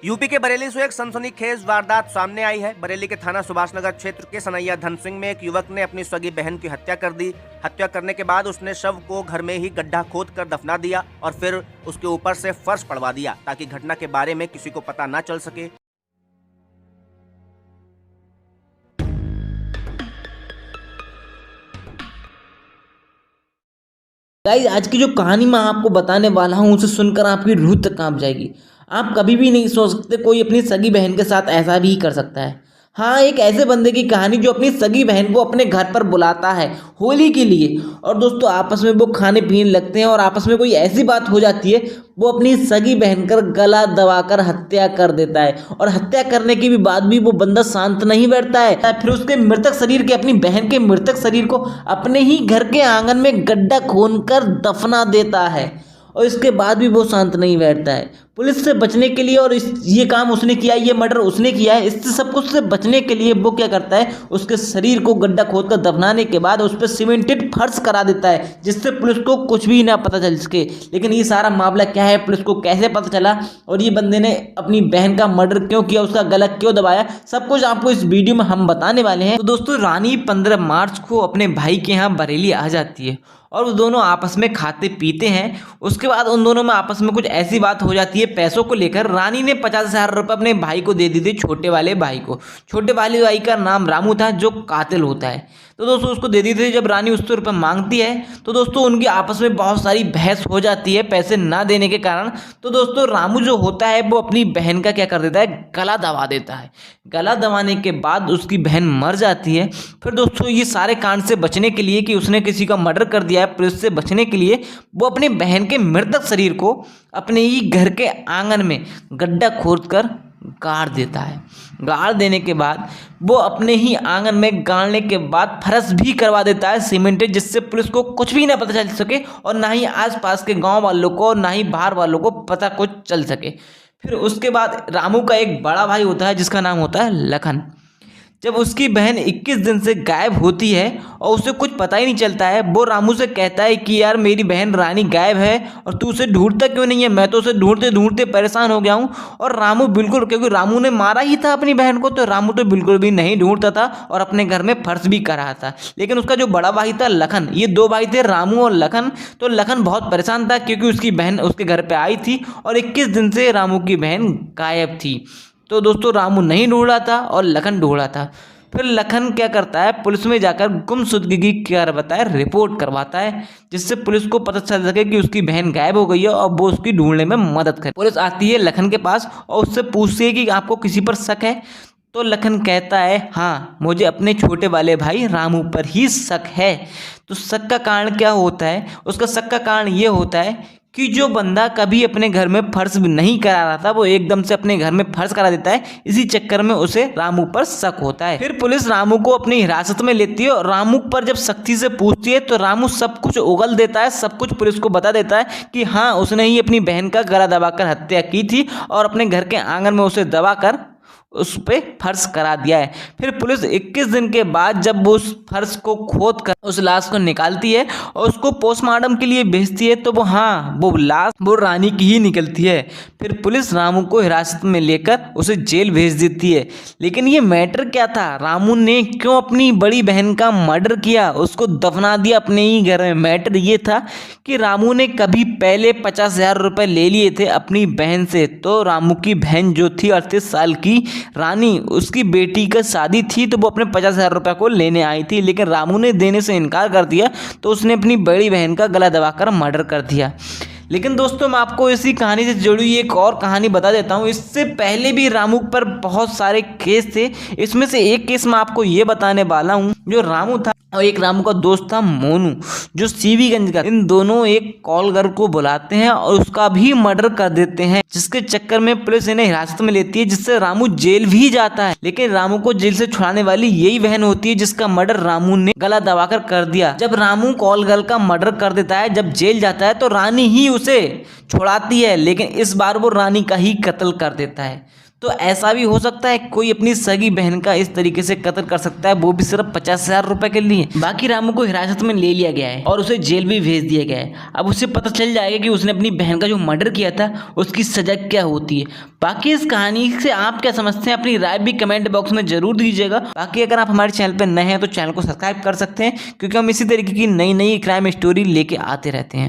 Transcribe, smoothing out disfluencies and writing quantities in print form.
UP के बरेली से एक सनसनीखेज वारदात सामने आई है। बरेली के थाना सुभाष नगर क्षेत्र के सनैया धन सिंह में एक युवक ने अपनी सगी बहन की हत्या कर दी। हत्या करने के बाद उसने शव को घर में ही गड्ढा खोद कर दफना दिया और फिर उसके ऊपर से फर्श पड़वा दिया ताकि घटना के बारे में किसी को पता न चल सके। गाइस, आज की जो कहानी मैं आपको बताने वाला हूँ उसे सुनकर आपकी रूह तक कांप जाएगी। आप कभी भी नहीं सोच सकते कोई अपनी सगी बहन के साथ ऐसा भी कर सकता है। हाँ, एक ऐसे बंदे की कहानी जो अपनी सगी बहन को अपने घर पर बुलाता है होली के लिए, और दोस्तों आपस में वो खाने पीने लगते हैं और आपस में कोई ऐसी बात हो जाती है वो अपनी सगी बहन का गला दबाकर हत्या कर देता है। और हत्या करने के भी बाद भी वो बंदा शांत नहीं बैठता है, फिर उसके मृतक शरीर के, अपनी बहन के मृतक शरीर को अपने ही घर के आंगन में गड्ढा खोदकर दफना देता है। और इसके बाद भी वो शांत नहीं बैठता है। पुलिस से बचने के लिए, और ये काम उसने किया, ये मर्डर उसने किया है, इससे सब कुछ से बचने के लिए वो क्या करता है, उसके शरीर को गड्ढा खोदकर दफनाने के बाद उस पर सीमेंटेड फर्श करा देता है जिससे पुलिस को कुछ भी ना पता चल सके। लेकिन ये सारा मामला क्या है, पुलिस को कैसे पता चला और ये बंदे ने अपनी बहन का मर्डर क्यों किया, उसका गला क्यों दबाया, सब कुछ आपको इस वीडियो में हम बताने वाले हैं। तो दोस्तों, रानी 15 मार्च को अपने भाई के यहाँ बरेली आ जाती है और वो दोनों आपस में खाते पीते हैं। उसके बाद उन दोनों में आपस में कुछ ऐसी बात हो जाती है पैसों को लेकर। रानी ने 50,000 रुपये अपने भाई को दे दी थी, छोटे वाले भाई को। छोटे वाले भाई का नाम रामू था जो कातिल होता है। तो दोस्तों उसको दे दी थी। जब रानी उससे रुपये मांगती है तो दोस्तों उनकी आपस में बहुत सारी बहस हो जाती है पैसे ना देने के कारण। तो दोस्तों रामू जो होता है वो अपनी बहन का क्या कर देता है, गला दबा देता है। गला दबाने के बाद उसकी बहन मर जाती है। फिर दोस्तों ये सारे कांड से बचने के लिए कि उसने किसी का मर्डर कर दिया है, पुलिस से बचने के लिए वो अपनी बहन के मृतक शरीर को अपने ही घर के आंगन में गड्ढा खोदकर गाड़ देता है। गाड़ देने के बाद वो अपने ही आंगन में गाड़ने के बाद फर्श भी करवा देता है सीमेंटेड, जिससे पुलिस को कुछ भी ना पता चल सके और ना ही आसपास के गांव वालों को, ना ही बाहर वालों को पता कुछ चल सके। फिर उसके बाद रामू का एक बड़ा भाई होता है जिसका नाम होता है लखन। जब उसकी बहन 21 दिन से गायब होती है और उसे कुछ पता ही नहीं चलता है, वो रामू से कहता है कि यार मेरी बहन रानी गायब है और तू उसे ढूंढता क्यों नहीं है, मैं तो उसे ढूंढते ढूंढते परेशान हो गया हूँ। और रामू बिल्कुल, क्योंकि रामू ने मारा ही था अपनी बहन को, तो रामू तो बिल्कुल भी नहीं ढूंढता था और अपने घर में फर्श भी कर रहा था। लेकिन उसका जो बड़ा भाई था लखन, ये दो भाई थे रामू और लखन। तो लखन बहुत परेशान था क्योंकि उसकी बहन उसके घर पर आई थी और 21 दिन से रामू की बहन गायब थी। तो दोस्तों रामू नहीं ढूंढ रहा था और लखन ढूंढ रहा था। फिर लखन क्या करता है, पुलिस में जाकर गुमशुदगी की क्या करवाता है, रिपोर्ट करवाता है, जिससे पुलिस को पता चल सके कि उसकी बहन गायब हो गई है और वो उसकी ढूंढने में मदद करे। पुलिस आती है लखन के पास और उससे पूछती है कि आपको किसी पर शक है। तो लखन कहता है हाँ, मुझे अपने छोटे वाले भाई रामू पर ही शक है। तो शक का कारण क्या होता है, उसका शक का कारण ये होता है कि जो बंदा कभी अपने घर में फर्श नहीं करा रहा था वो एकदम से अपने घर में फर्श करा देता है, इसी चक्कर में उसे रामू पर शक होता है। फिर पुलिस रामू को अपनी हिरासत में लेती है और रामू पर जब सख्ती से पूछती है तो रामू सब कुछ उगल देता है, सब कुछ पुलिस को बता देता है कि हाँ उसने ही अपनी बहन का गला दबाकर हत्या की थी और अपने घर के आंगन में उसे दबाकर उस पे फर्श करा दिया है। फिर पुलिस 21 दिन के बाद जब वो उस फर्श को खोद कर उस लाश को निकालती है और उसको पोस्टमार्टम के लिए भेजती है तो वो लाश वो रानी की ही निकलती है। फिर पुलिस रामू को हिरासत में लेकर उसे जेल भेज देती है। लेकिन ये मैटर क्या था, रामू ने क्यों अपनी बड़ी बहन का मर्डर किया, उसको दफना दिया अपने ही घर में। मैटर ये था कि रामू ने कभी पहले 50,000 रुपये ले लिए थे अपनी बहन से। तो रामू की बहन जो थी 38 साल की रानी, उसकी बेटी का शादी थी तो वो अपने 50,000 रुपये को लेने आई थी, लेकिन रामू ने देने से इनकार कर दिया तो उसने अपनी बड़ी बहन का गला दबाकर मर्डर कर दिया। लेकिन दोस्तों मैं आपको इसी कहानी से जुड़ी हुई एक और कहानी बता देता हूँ। इससे पहले भी रामू पर बहुत सारे केस थे, इसमें से एक केस मैं आपको ये बताने वाला हूँ। जो रामू था और एक रामू का दोस्त था मोनू, जो सीवीगंज का। इन दोनों एक कॉल गर्ल को बुलाते हैं और उसका भी मर्डर कर देते हैं, जिसके चक्कर में पुलिस इन्हें हिरासत में लेती है, जिससे रामू जेल भी जाता है। लेकिन रामू को जेल से छुड़ाने वाली यही बहन होती है जिसका मर्डर रामू ने गला दबाकर कर दिया। जब रामू कॉल गर्ल का मर्डर कर देता है, जब जेल जाता है तो रानी ही उसे छुड़ाती है, लेकिन इस बार वो रानी का ही कत्ल कर देता है। तो ऐसा भी हो सकता है कोई अपनी सगी बहन का इस तरीके से कत्ल कर सकता है, वो भी सिर्फ 50,000 रुपए के लिए। बाकी रामू को हिरासत में ले लिया गया है और उसे जेल भी भेज दिया गया है। अब उसे पता चल जाएगा कि उसने अपनी बहन का जो मर्डर किया था उसकी सजा क्या होती है। बाकी इस कहानी से आप क्या समझते हैं, अपनी राय भी कमेंट बॉक्स में जरूर दीजिएगा। बाकी अगर आप हमारे चैनल पर नए हैं तो चैनल को सब्सक्राइब कर सकते हैं, क्योंकि हम इसी तरीके की नई नई क्राइम स्टोरी लेके आते रहते हैं।